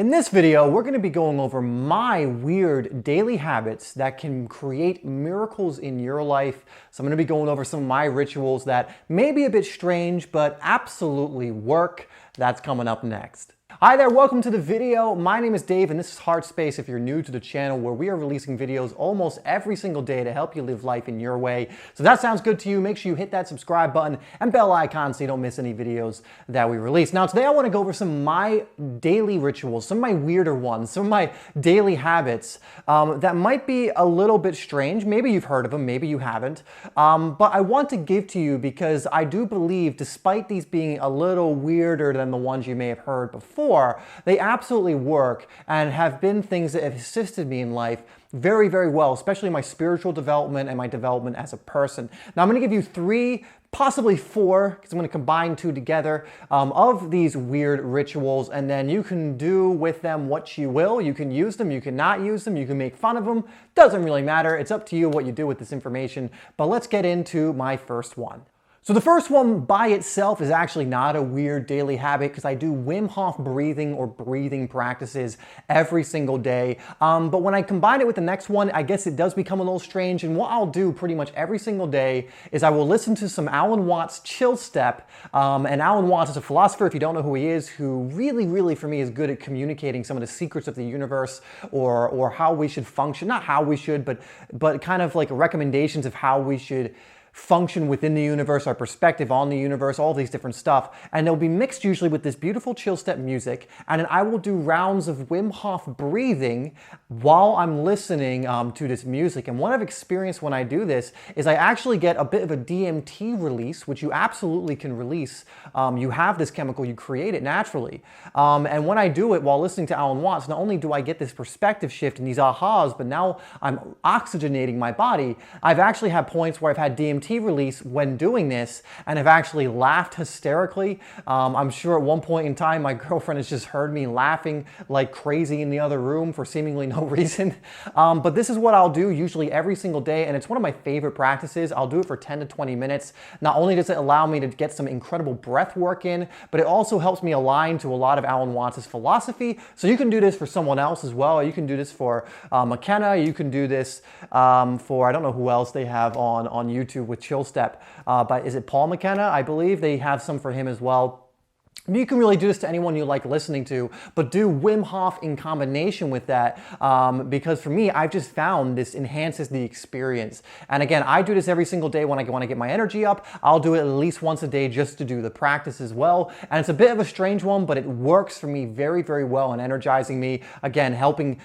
In this video, we're going to be going over my weird daily habits that can create miracles in your life. So I'm going to be going over some of my rituals that may be a bit strange, but absolutely work. That's coming up next. Hi there, welcome to the video. My name is Dave and this is HeartSpace if you're new to the channel, where we are releasing videos almost every single day to help you live life in your way. So if that sounds good to you, make sure you hit that subscribe button and bell icon so you don't miss any videos that we release. Now today I want to go over some of my daily rituals, some of my weirder ones, some of my daily habits that might be a little bit strange. Maybe you've heard of them, maybe you haven't. But I want to give to you because I do believe, despite these being a little weirder than the ones you may have heard before, they absolutely work and have been things that have assisted me in life very, very well, especially my spiritual development and my development as a person. Now I'm going to give you three, possibly four, because I'm going to combine two together, of these weird rituals, and then you can do with them what you will. You can use them, you can not use them, you can make fun of them. Doesn't really matter. It's up to you what you do with this information. But let's get into my first one. So the first one by itself is actually not a weird daily habit because I do Wim Hof breathing or breathing practices every single day. But when I combine it with the next one, I guess it does become a little strange. And what I'll do pretty much every single day is I will listen to some Alan Watts Chill Step. And Alan Watts is a philosopher, if you don't know who he is, who really for me is good at communicating some of the secrets of the universe or how we should function. Not how we should, but kind of like recommendations of how we should function within the universe, our perspective on the universe, all these different stuff. And they'll be mixed usually with this beautiful chill step music. And then I will do rounds of Wim Hof breathing while I'm listening to this music. And what I've experienced when I do this is I actually get a bit of a DMT release, which you absolutely can release. You have this chemical, you create it naturally. And when I do it while listening to Alan Watts, not only do I get this perspective shift and these ahas, but now I'm oxygenating my body. I've actually had points where I've had DMT release when doing this and have actually laughed hysterically. I'm sure at one point in time my girlfriend has just heard me laughing like crazy in the other room for seemingly no reason. But this is what I'll do usually every single day, and it's one of my favorite practices. I'll do it for 10 to 20 minutes. Not only does it allow me to get some incredible breath work in, but it also helps me align to a lot of Alan Watts' philosophy. So you can do this for someone else as well. You can do this for McKenna. You can do this for, I don't know who else they have on YouTube with Chill Step, but is it Paul McKenna? I believe they have some for him as well. You can really do this to anyone you like listening to, but do Wim Hof in combination with that because for me, I've just found this enhances the experience. And again, I do this every single day when I want to get my energy up. I'll do it at least once a day just to do the practice as well. And it's a bit of a strange one, but it works for me very, very well and energizing me. Again, helping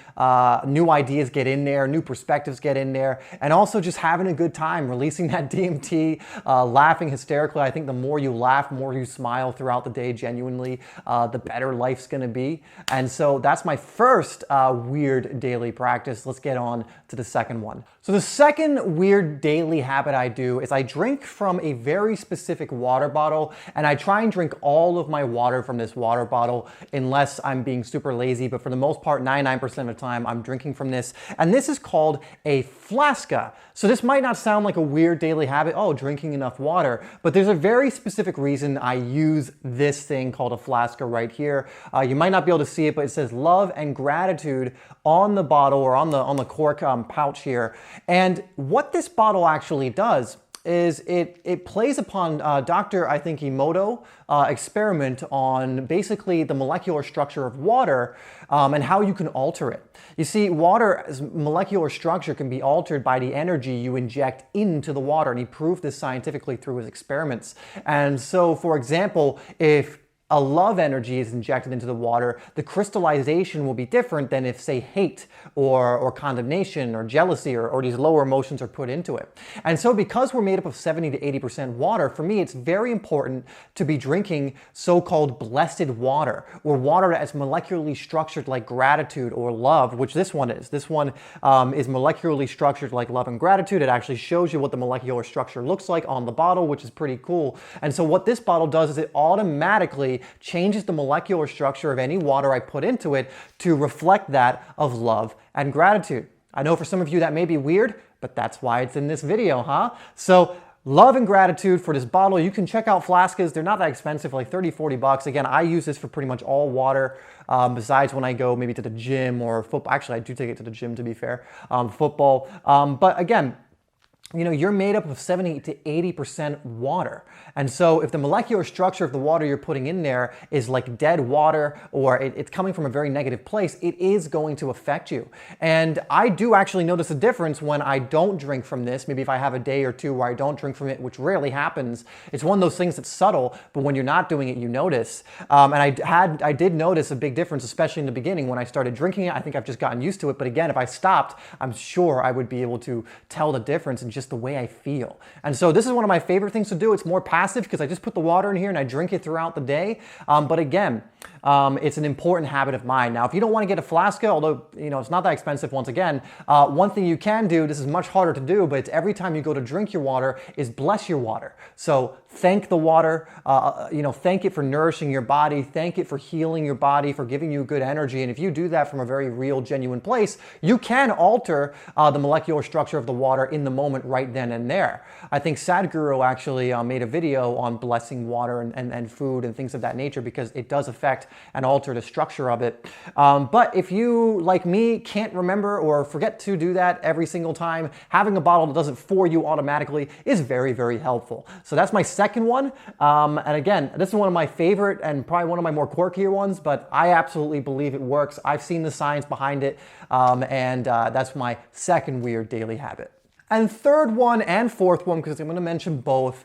new ideas get in there, new perspectives get in there, and also just having a good time, releasing that DMT, laughing hysterically. I think the more you laugh, more you smile throughout the day, genuinely, the better life's gonna be. And so that's my first weird daily practice. Let's get on to the second one. So the second weird daily habit I do is I drink from a very specific water bottle, and I try and drink all of my water from this water bottle unless I'm being super lazy, but for the most part, 99% of the time, I'm drinking from this. And this is called a flaska. So this might not sound like a weird daily habit, oh, drinking enough water, but there's a very specific reason I use this thing called a flaska right here. You might not be able to see it, but it says love and gratitude on the bottle or on the cork pouch here. And what this bottle actually does is it plays upon Dr. I think Emoto experiment on basically the molecular structure of water and how you can alter it. You see, water's molecular structure can be altered by the energy you inject into the water, and he proved this scientifically through his experiments. And so, for example, if a love energy is injected into the water, the crystallization will be different than if, say, hate or condemnation or jealousy or these lower emotions are put into it. And so because we're made up of 70 to 80% water, for me, it's very important to be drinking so-called blessed water, or water that is molecularly structured like gratitude or love, which this one is. This one is molecularly structured like love and gratitude. It actually shows you what the molecular structure looks like on the bottle, which is pretty cool. And so what this bottle does is it automatically changes the molecular structure of any water I put into it to reflect that of love and gratitude. I know for some of you that may be weird, but that's why it's in this video, huh? So love and gratitude for this bottle. You can check out Flaskas. They're not that expensive, like 30, 40 bucks. Again, I use this for pretty much all water, besides when I go maybe to the gym or football. Actually, I do take it to the gym, to be fair, football. But again, you know, you're made up of 70 to 80% water. And so if the molecular structure of the water you're putting in there is like dead water, or it's coming from a very negative place, it is going to affect you. And I do actually notice a difference when I don't drink from this. Maybe if I have a day or two where I don't drink from it, which rarely happens. It's one of those things that's subtle, but when you're not doing it, you notice. And I did notice a big difference, especially in the beginning when I started drinking it. I think I've just gotten used to it. But again, if I stopped, I'm sure I would be able to tell the difference in just the way I feel. And so this is one of my favorite things to do. It's more passive because I just put the water in here and I drink it throughout the day. But again, it's an important habit of mine. Now, if you don't want to get a Flaska, although, you know, it's not that expensive once again, one thing you can do, this is much harder to do, but it's every time you go to drink your water, is bless your water. So thank the water, you know, thank it for nourishing your body, thank it for healing your body, for giving you good energy. And if you do that from a very real, genuine place, you can alter the molecular structure of the water in the moment right then and there. I think Sadhguru actually made a video on blessing water and food and things of that nature, because it does affect and alter the structure of it. But if you, like me, can't remember or forget to do that every single time, having a bottle that does it for you automatically is very, very helpful. So that's my second one. And again, this is one of my favorite and probably one of my more quirkier ones, but I absolutely believe it works. I've seen the science behind it, and that's my second weird daily habit. And third one and fourth one, because I'm going to mention both,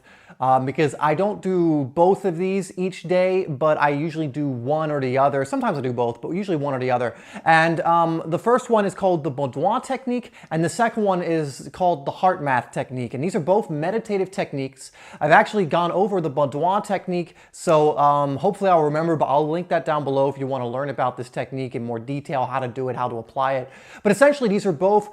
because I don't do both of these each day, but I usually do one or the other. Sometimes I do both, but usually one or the other. And the first one is called the Baudouin technique, and the second one is called the heart math technique. And these are both meditative techniques. I've actually gone over the Baudouin technique, so hopefully I'll remember, but I'll link that down below if you want to learn about this technique in more detail, how to do it, how to apply it. But essentially, these are both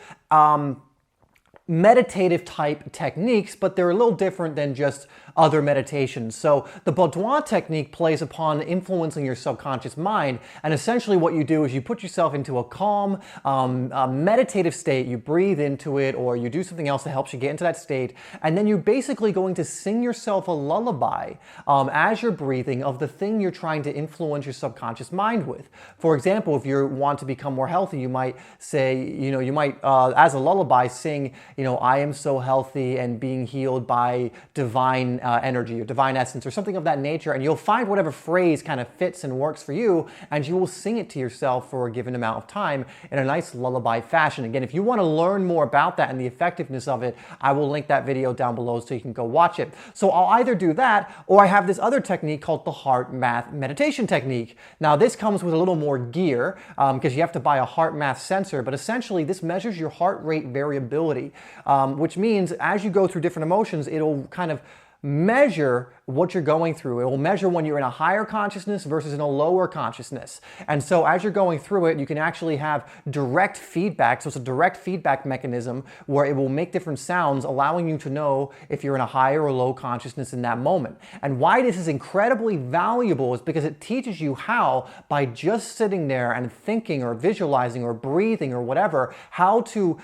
meditative type techniques, but they're a little different than just other meditations. So the Baudouin technique plays upon influencing your subconscious mind, and essentially what you do is you put yourself into a calm, meditative state, you breathe into it, or you do something else that helps you get into that state, and then you're basically going to sing yourself a lullaby as you're breathing of the thing you're trying to influence your subconscious mind with. For example, if you want to become more healthy, you might say, you know, you might as a lullaby sing, you know, I am so healthy and being healed by divine energy or divine essence or something of that nature, and you'll find whatever phrase kind of fits and works for you, and you will sing it to yourself for a given amount of time in a nice lullaby fashion. Again, if you want to learn more about that and the effectiveness of it, I will link that video down below so you can go watch it. So I'll either do that, or I have this other technique called the heart math meditation technique. Now this comes with a little more gear because you have to buy a heart math sensor, but essentially this measures your heart rate variability, which means as you go through different emotions, it'll kind of measure what you're going through. It will measure when you're in a higher consciousness versus in a lower consciousness. And so as you're going through it, you can actually have direct feedback. So it's a direct feedback mechanism where it will make different sounds, allowing you to know if you're in a higher or low consciousness in that moment. And why this is incredibly valuable is because it teaches you how, by just sitting there and thinking or visualizing or breathing or whatever, how to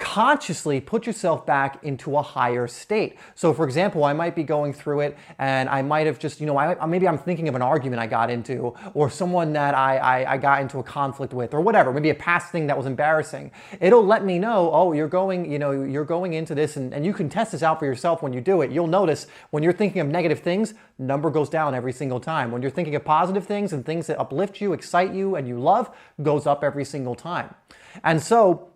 consciously put yourself back into a higher state. So for example, I might be going through it and I might have just, you know, maybe I'm thinking of an argument I got into, or someone that I got into a conflict with, or whatever, maybe a past thing that was embarrassing. It'll let me know, oh, you're going into this, and you can test this out for yourself when you do it. You'll notice when you're thinking of negative things, number goes down every single time. When you're thinking of positive things and things that uplift you, excite you, and you love, goes up every single time. And so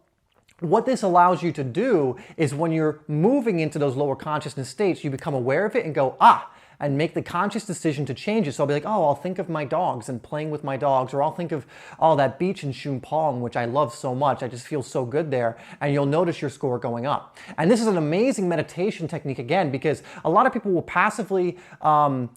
what this allows you to do is when you're moving into those lower consciousness states, you become aware of it and go, and make the conscious decision to change it. So I'll be like, oh, I'll think of my dogs and playing with my dogs, or I'll think of, oh, that beach in Chumpong, which I love so much. I just feel so good there. And you'll notice your score going up. And this is an amazing meditation technique, again, because a lot of people will passively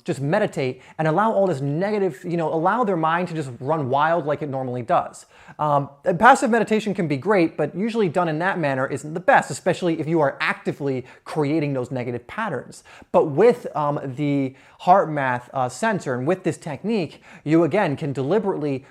just meditate and allow all this negative, allow their mind to just run wild like it normally does. And passive meditation can be great, but usually done in that manner isn't the best, especially if you are actively creating those negative patterns. But with the heart math sensor and with this technique, you again can deliberately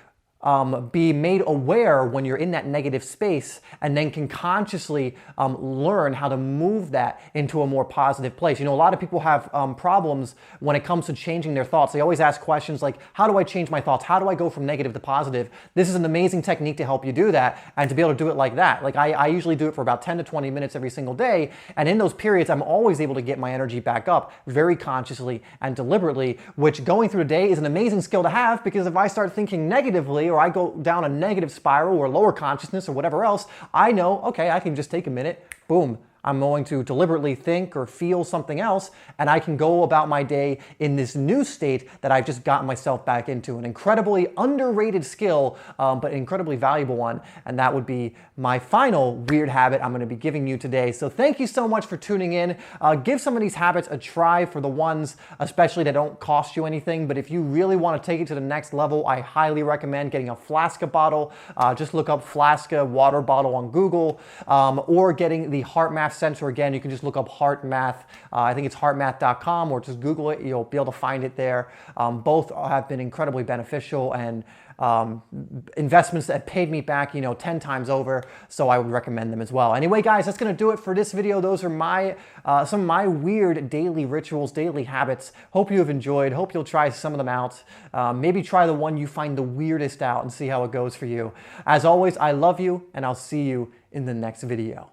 be made aware when you're in that negative space, and then can consciously learn how to move that into a more positive place. You know, a lot of people have problems when it comes to changing their thoughts. They always ask questions like, how do I change my thoughts? How do I go from negative to positive? This is an amazing technique to help you do that, and to be able to do it like that. Like I usually do it for about 10 to 20 minutes every single day, and in those periods, I'm always able to get my energy back up very consciously and deliberately, which going through the day is an amazing skill to have, because if I start thinking negatively, or I go down a negative spiral or lower consciousness or whatever else, I know, okay, I can just take a minute, boom, I'm going to deliberately think or feel something else, and I can go about my day in this new state that I've just gotten myself back into. An incredibly underrated skill, but incredibly valuable one, and that would be my final weird habit I'm going to be giving you today. So thank you so much for tuning in. Give some of these habits a try, for the ones especially that don't cost you anything, but if you really want to take it to the next level, I highly recommend getting a Flaska bottle. Just look up Flaska water bottle on Google, or getting the Heart Math Sensor. Again, you can just look up Heart Math. I think it's heartmath.com, or just Google it. You'll be able to find it there. Both have been incredibly beneficial, and investments that paid me back, 10 times over. So I would recommend them as well. Anyway, guys, that's going to do it for this video. Those are my some of my weird daily rituals, daily habits. Hope you have enjoyed. Hope you'll try some of them out. Maybe try the one you find the weirdest out and see how it goes for you. As always, I love you, and I'll see you in the next video.